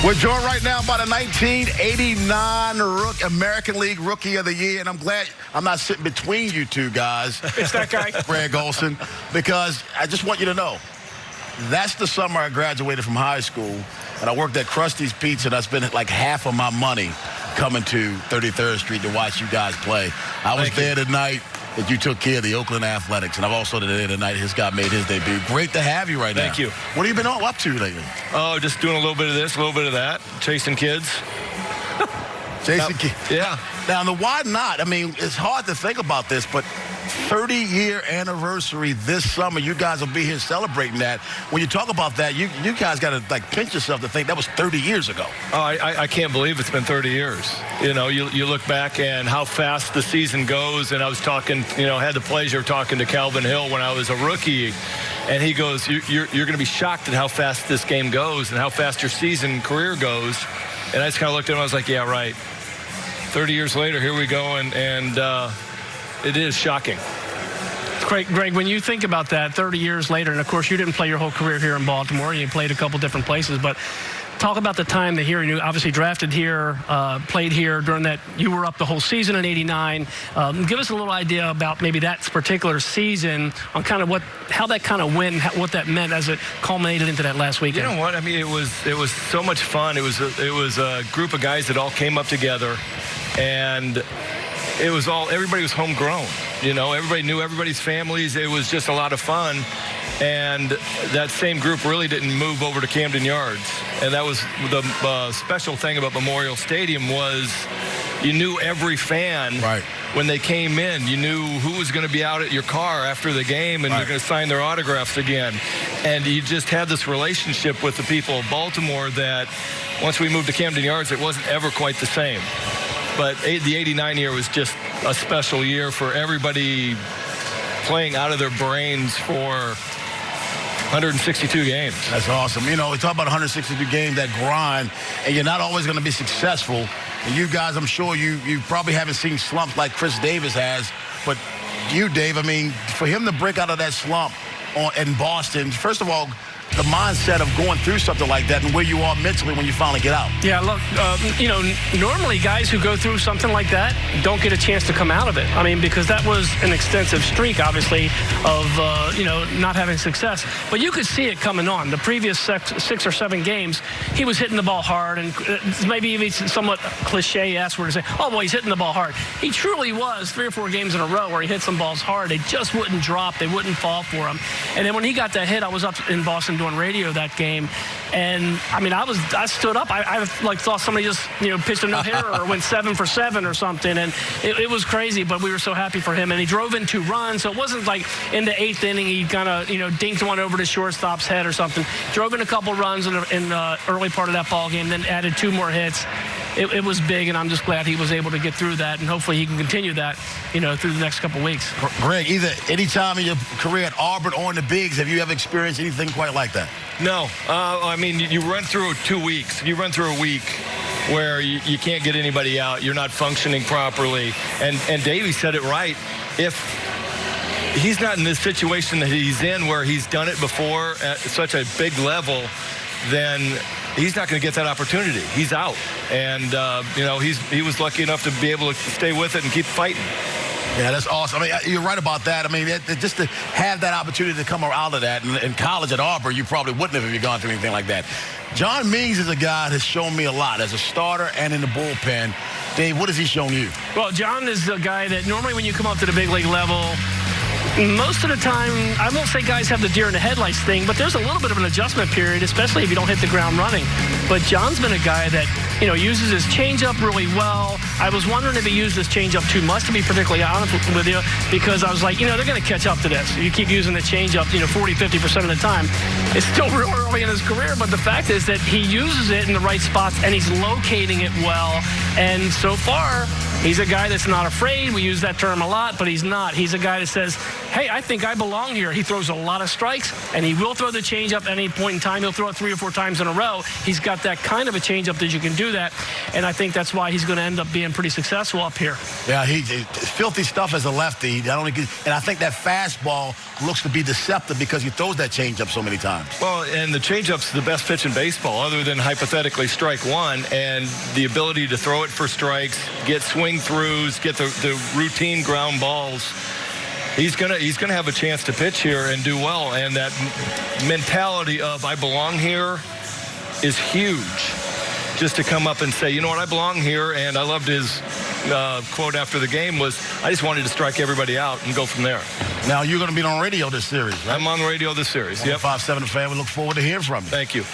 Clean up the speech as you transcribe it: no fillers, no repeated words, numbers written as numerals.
We're joined right now by the 1989 American League Rookie of the Year, and I'm glad I'm not sitting between you two guys. It's that guy. Gregg Olson, because I just want you to know, that's the summer I graduated from high school, and I worked at Krusty's Pizza, and I spent like half of my money coming to 33rd Street to watch you guys play. I was there tonight that you took care of the Oakland Athletics, and I've also been there tonight. His guy made his debut. Great to have you right now. Thank you. What have you been up to lately? Oh, just doing a little bit of this, a little bit of that, chasing kids. Chasing kids. Yeah. Now, the why not? I mean, it's hard to think about this, but 30-year anniversary this summer. You guys will be here celebrating that. When you talk about that, you guys got to, like, pinch yourself to think that was 30 years ago. Oh, I can't believe it's been 30 years. You know, you look back and how fast the season goes, and I was talking, had the pleasure of talking to Calvin Hill when I was a rookie, and he goes, you're going to be shocked at how fast this game goes and how fast your career goes. And I just kind of looked at him, I was like, yeah, right. 30 years later, here we go, and it is shocking. Greg, when you think about that 30 years later, and of course you didn't play your whole career here in Baltimore, you played a couple different places, but talk about the time that here, you obviously drafted here, played here during that, you were up the whole season in '89. Give us a little idea about maybe that particular season on kind of how that kind of went, what that meant as it culminated into that last weekend. You know what? I mean, it was so much fun. It was a group of guys that all came up together, and everybody was homegrown. Everybody knew everybody's families. It was just a lot of fun. And that same group really didn't move over to Camden Yards. And that was the special thing about Memorial Stadium was you knew every fan when they came in. You knew who was going to be out at your car after the game and you're going to sign their autographs again. And you just had this relationship with the people of Baltimore that once we moved to Camden Yards, it wasn't ever quite the same. But the '89 year was just a special year for everybody playing out of their brains for 162 games. That's awesome. We talk about 162 games, that grind, and you're not always going to be successful. And you guys, I'm sure you probably haven't seen slumps like Chris Davis has, but you, Dave, I mean, for him to break out of that slump in Boston, first of all, the mindset of going through something like that and where you are mentally when you finally get out. Yeah, look, normally guys who go through something like that don't get a chance to come out of it. I mean, because that was an extensive streak, obviously, of, not having success. But you could see it coming on. The previous 6 or 7 games, he was hitting the ball hard, and maybe even somewhat cliche-esque word to say, oh, boy, he's hitting the ball hard. He truly was 3 or 4 games in a row where he hit some balls hard. They just wouldn't drop. They wouldn't fall for him. And then when he got that hit, I was up in Boston doing radio that game, and I mean, I stood up. I thought somebody just pitched a no-hitter or went 7 for 7 or something, and it was crazy. But we were so happy for him, and he drove in 2 runs, so it wasn't like in the 8th inning he kind of dinked one over the shortstop's head or something. Drove in a couple runs in the early part of that ball game, then added 2 more hits. It was big, and I'm just glad he was able to get through that, and hopefully he can continue that, through the next couple weeks. Greg, either any time in your career at Auburn or in the Bigs, have you ever experienced anything quite like that? No. I mean, you run through 2 weeks. You run through a week where you can't get anybody out. You're not functioning properly. And Davey said it right. If he's not in this situation that he's in where he's done it before at such a big level, then he's not going to get that opportunity. He's out. And, he was lucky enough to be able to stay with it and keep fighting. Yeah, that's awesome. I mean, you're right about that. I mean, just to have that opportunity to come out of that. In college at Auburn, you probably wouldn't have if you'd gone through anything like that. John Means is a guy that has shown me a lot as a starter and in the bullpen. Dave, what has he shown you? Well, John is a guy that normally when you come up to the big league level, most of the time, I won't say guys have the deer in the headlights thing, but there's a little bit of an adjustment period, especially if you don't hit the ground running. But John's been a guy that, uses his changeup really well. I was wondering if he used his changeup too much, to be particularly honest with you, because I was like, they're going to catch up to this. You keep using the changeup, 40, 50% of the time. It's still real early in his career, but the fact is that he uses it in the right spots, and he's locating it well. And so far, He's a guy that's not afraid. We use that term a lot, but he's not. He's a guy that says, hey, I think I belong here. He throws a lot of strikes, and he will throw the changeup at any point in time. He'll throw it 3 or 4 times in a row. He's got that kind of a changeup that you can do that, and I think that's why he's going to end up being pretty successful up here. Yeah, he filthy stuff as a lefty. And I think that fastball looks to be deceptive because he throws that changeup so many times. Well, and the changeup's the best pitch in baseball, other than hypothetically strike one, and the ability to throw it for strikes, get swing throughs, get the routine ground balls. He's gonna have a chance to pitch here and do well, and that mentality of I belong here is huge. Just to come up and say, you know what, I belong here, and I loved his quote after the game was, I just wanted to strike everybody out and go from there. Now you're going to be on radio this series, right? I'm on the radio this series. Yep. 5-7 The Fan. We look forward to hearing from you. Thank you.